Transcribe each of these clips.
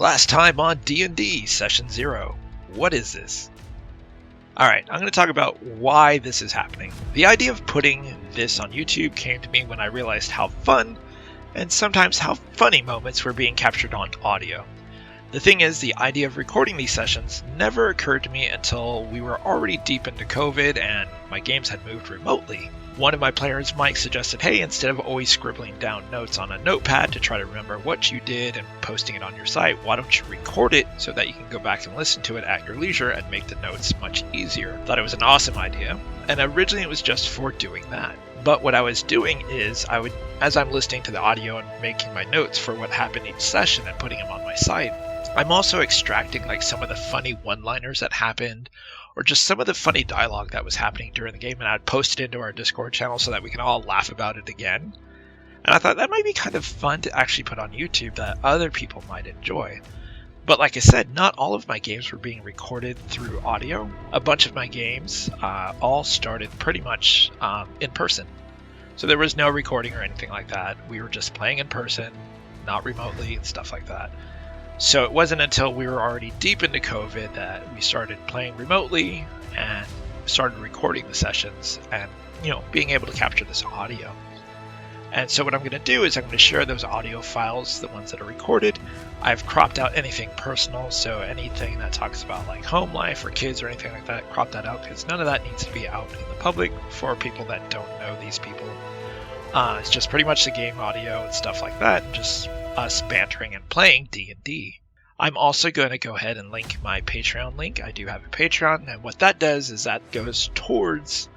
Last time on D&D Session 0. What is this? Alright, I'm going to talk about why this is happening. The idea of putting this on YouTube came to me when I realized how fun, and sometimes how funny moments were being captured on audio. The thing is, the idea of recording these sessions never occurred to me until we were already deep into COVID and my games had moved remotely. One of my players, Mike, suggested, hey, instead of always scribbling down notes on a notepad to try to remember what you did and posting it on your site, why don't you record it so that you can go back and listen to it at your leisure and make the notes much easier. Thought it was an awesome idea, and originally it was just for doing that. But what I was doing is as I'm listening to the audio and making my notes for what happened each session and putting them on my site, I'm also extracting like some of the funny one-liners that happened, or just some of the funny dialogue that was happening during the game, and I'd post it into our Discord channel so that we can all laugh about it again. And I thought that might be kind of fun to actually put on YouTube that other people might enjoy. But like I said, not all of my games were being recorded through audio. A bunch of my games all started pretty much in person. So there was no recording or anything like that. We were just playing in person, not remotely, and stuff like that. So it wasn't until we were already deep into COVID that we started playing remotely and started recording the sessions and, being able to capture this audio. And so what I'm going to do is I'm going to share those audio files, the ones that are recorded. I've cropped out anything personal, so anything that talks about like home life or kids or anything like that, crop that out because none of that needs to be out in the public for people that don't know these people. It's just pretty much the game audio and stuff like that, and just us bantering and playing D&D. I'm also going to go ahead and link my Patreon link. I do have a Patreon, and what that does is that goes towards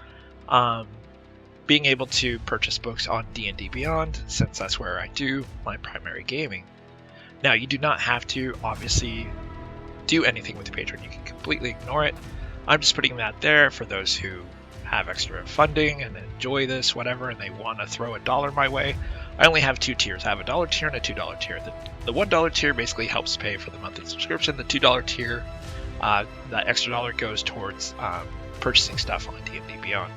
being able to purchase books on D&D Beyond, since that's where I do my primary gaming. Now, you do not have to obviously do anything with the Patreon. You can completely ignore it. I'm just putting that there for those who have extra funding and enjoy this, whatever, and they want to throw $1 my way. I only have two tiers. I have a $1 tier and a $2 tier. The $1 tier basically helps pay for the monthly subscription. The $2 tier, that extra dollar goes towards purchasing stuff on D&D Beyond.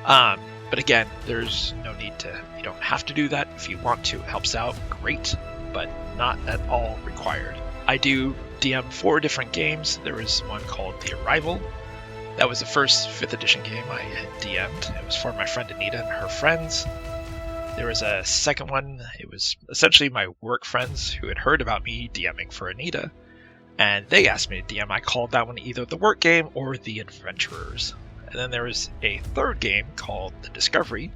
But again, there's no need to, you don't have to do that. If you want to, it helps out, great, but not at all required. I do DM 4 different games. There was one called The Arrival. That was the first 5th edition game I had DM'd. It was for my friend Anita and her friends. There was a second one. It was essentially my work friends who had heard about me DMing for Anita, and they asked me to DM. I called that one either the work game or the Adventurers. And then there was a third game called The Discovery,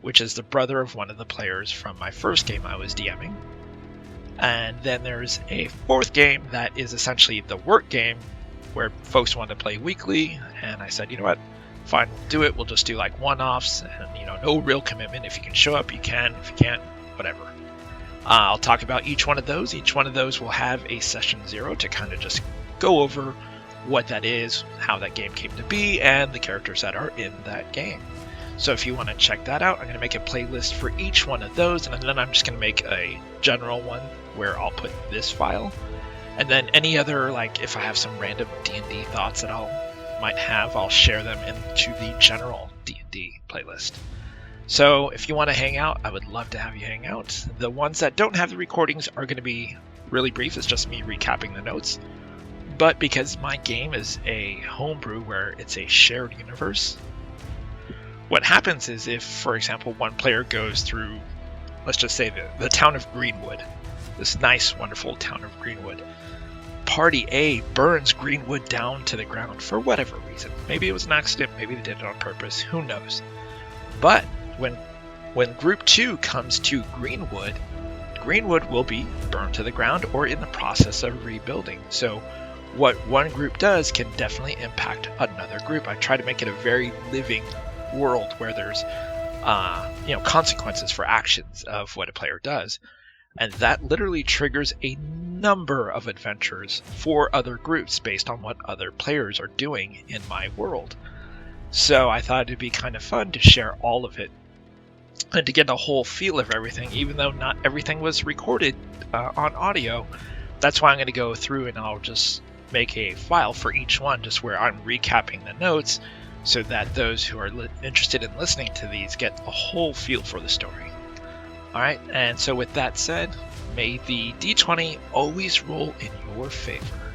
which is the brother of one of the players from my first game I was DMing. And then there's a fourth game that is essentially the work game, where folks want to play weekly, and I said, you know what, fine, we'll do it. We'll just do like one-offs, and no real commitment. If you can show up, you can. If you can't, whatever. I'll talk about each one of those. Each one of those will have a session 0 to kind of just go over what that is, how that game came to be, and the characters that are in that game. So if you want to check that out, I'm going to make a playlist for each one of those, and then I'm just going to make a general one where I'll put this file. And then any other, like if I have some random D&D thoughts that I'll share them into the general D&D playlist. So if you want to hang out, I would love to have you hang out. The ones that don't have the recordings are going to be really brief. It's just me recapping the notes. But because my game is a homebrew where it's a shared universe, what happens is if, for example, one player goes through, let's just say the town of Greenwood, this nice, wonderful town of Greenwood. Party A burns Greenwood down to the ground for whatever reason. Maybe it was an accident, maybe they did it on purpose, who knows. But when Group 2 comes to Greenwood, Greenwood will be burned to the ground or in the process of rebuilding. So what one group does can definitely impact another group. I try to make it a very living world where there's consequences for actions of what a player does. And that literally triggers a number of adventures for other groups based on what other players are doing in my world. So I thought it'd be kind of fun to share all of it and to get a whole feel of everything, even though not everything was recorded on audio. That's why I'm going to go through and I'll just make a file for each one, just where I'm recapping the notes so that those who are interested in listening to these get a whole feel for the story. Alright, and so with that said, may the d20 always roll in your favor.